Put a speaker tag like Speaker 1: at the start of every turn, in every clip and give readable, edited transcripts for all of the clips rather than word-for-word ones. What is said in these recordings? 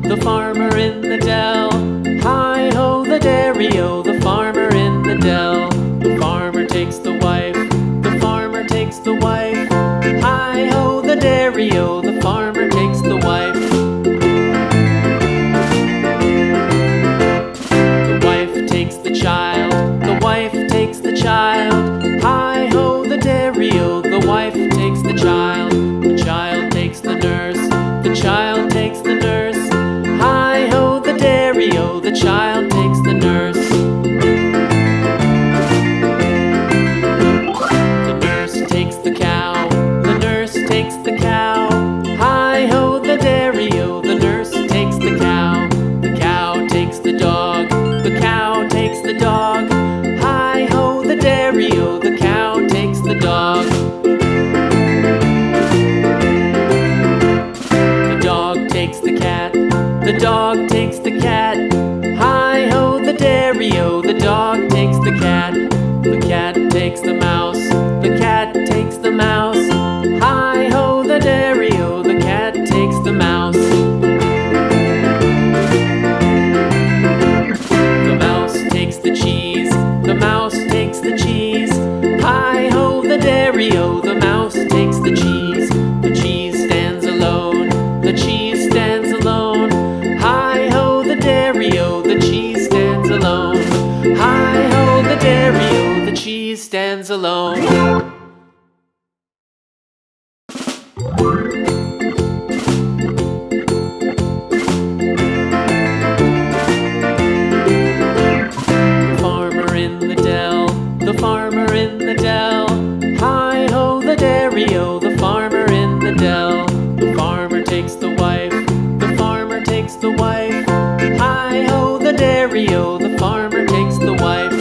Speaker 1: The farmer in the dell. Hi-ho, the dairy-o, the farmer in the dell. The farmer takes the wife, the farmer takes the wife. Hi-ho, the dairy-o, the farmer takes the wife. The wife takes the child, the wife takes the child. Hi-ho, the dairy-o, the wife takes the child. The child takes the nurse, the child takes the nurse. Hi-ho, the dairy-o, the child takes the nurse. The nurse takes the cow, the nurse takes the cow. Hi-ho, the dairy-o, the nurse takes the cow. The cow takes the dog, the cow takes the dog. Hi-ho, the dairy-o, the cow takes the dog. The dog takes the cat, the dog takes the cat. Hi-ho, the dairy-o, the dog takes the cat. The cat takes the mouse, the cat takes the mouse. Hi-ho, the dairy-o, the cat takes the mouse. The mouse takes the cheese, the mouse takes the cheese. Hi-ho, the dairy-o, the mouse takes the cheese. The cheese stands alone, the cheese stands alone. Hi-ho, the dairy-o, the cheese stands alone. Hi-ho, the dairy-o, the cheese stands alone. The farmer in the dell, the farmer in the dell. Hi-ho, the dairy-o, the farmer in the dell. The farmer takes the wife, the farmer takes the wife. Hi-ho, the dairy-o, the farmer takes the wife.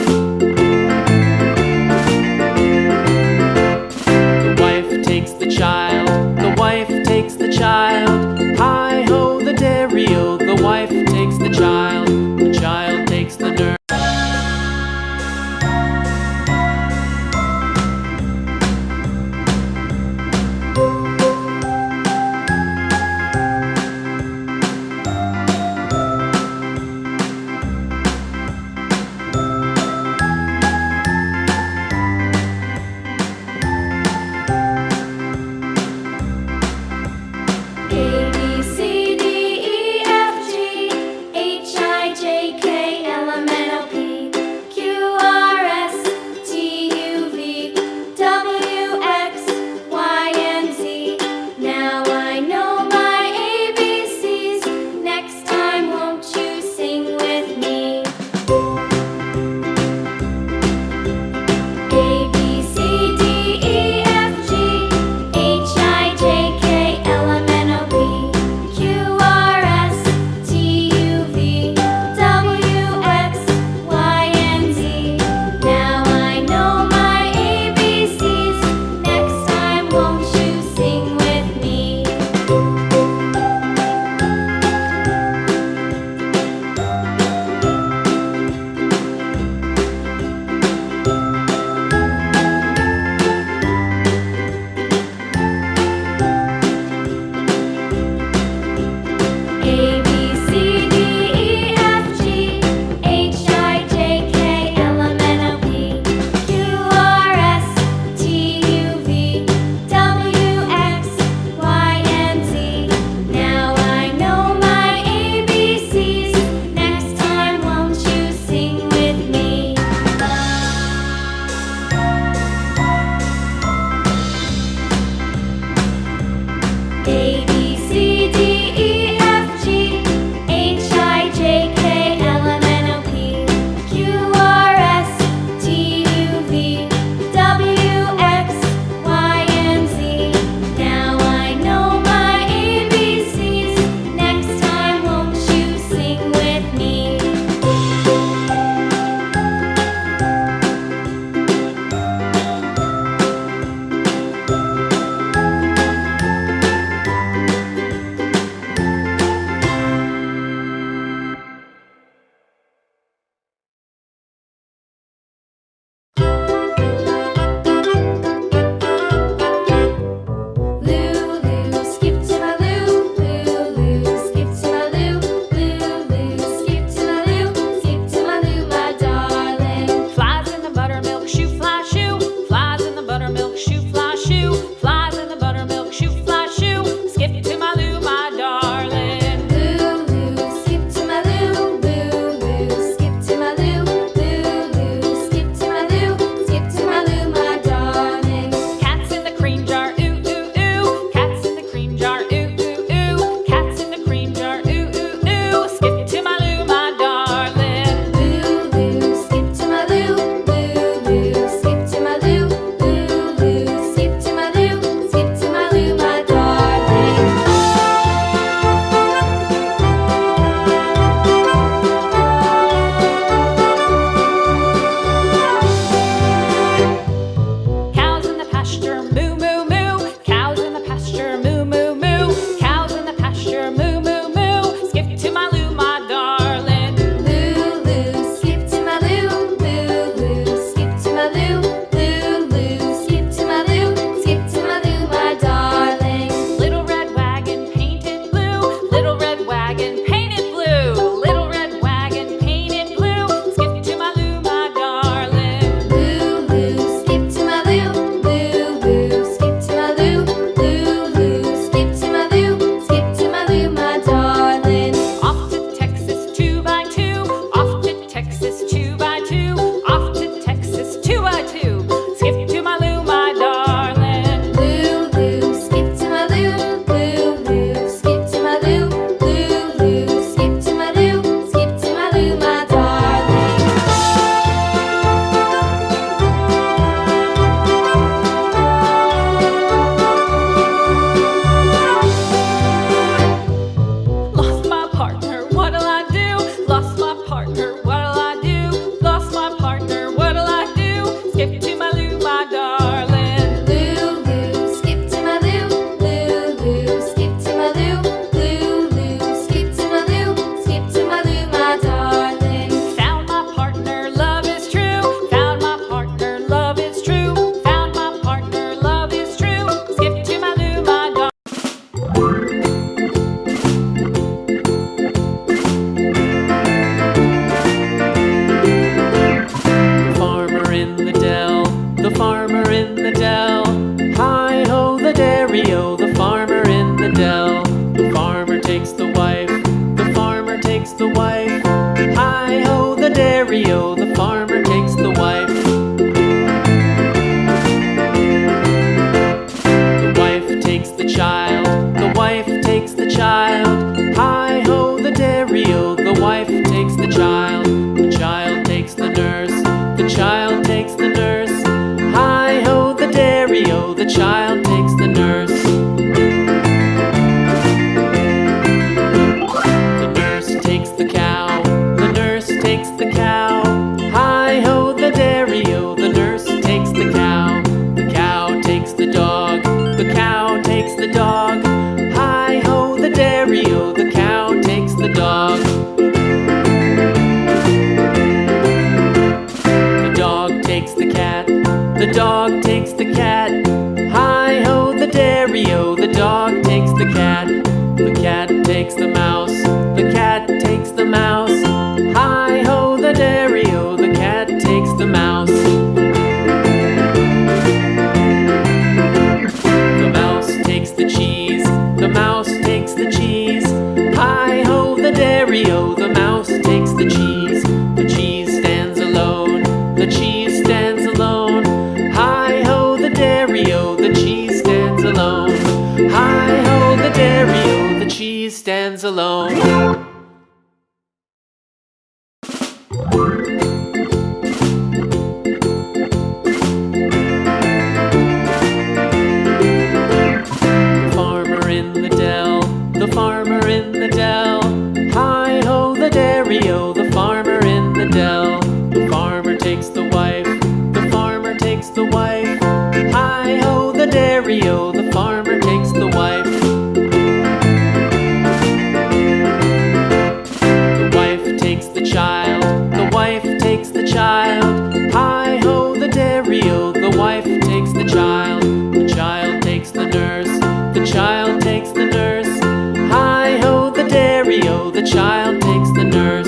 Speaker 1: takes the wife, the farmer takes the wife. Hi-ho the dairy-o, the farmer takes the wife. The wife takes the child, the wife takes the child. Hi-ho the dairy-o, the wife takes the child. The child takes the nurse, the child takes the nurse. Hi-ho the dairy-o, the child takes the nurse.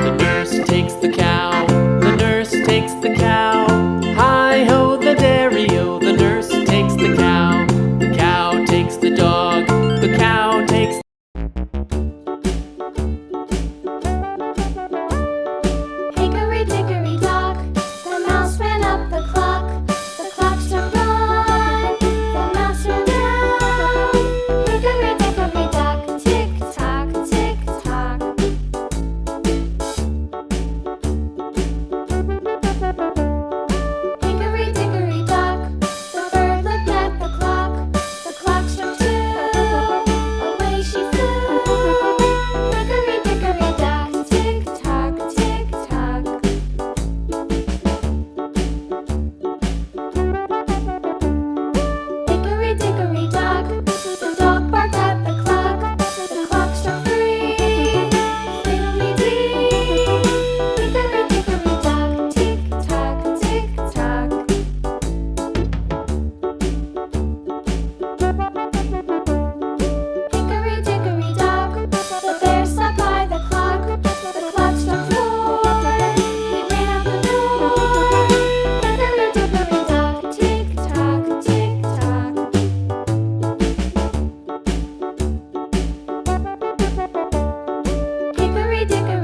Speaker 1: The nurse takes the cow, the nurse takes the cow. Hi-ho the dairy-o, the nurse takes the cow. The cow takes the dog, the cow takes
Speaker 2: Hickory-dickory-dock, the mouse ran up the clock. The clock struck one, the mouse ran down. Hickory-dickory-dock, tick-tock, tick-tock. Hickory-dickory-dock, the bird looked at the clock. The clock struck two, away she flew. Hickory-dickory-dock, tick-tock, tick-tock. Hickory-dickory-dock, the dog barked at the clock. The clock struck three, fiddly-dee. Hickory-dickory-dock, tick-tock, tick-tock. Hickory-dickory-dock, the bear sat by the clock. The clock struck four, he ran out the door. Hickory-dickory-dock, tick-tock, tick-tock. Hickory-dickory-dock,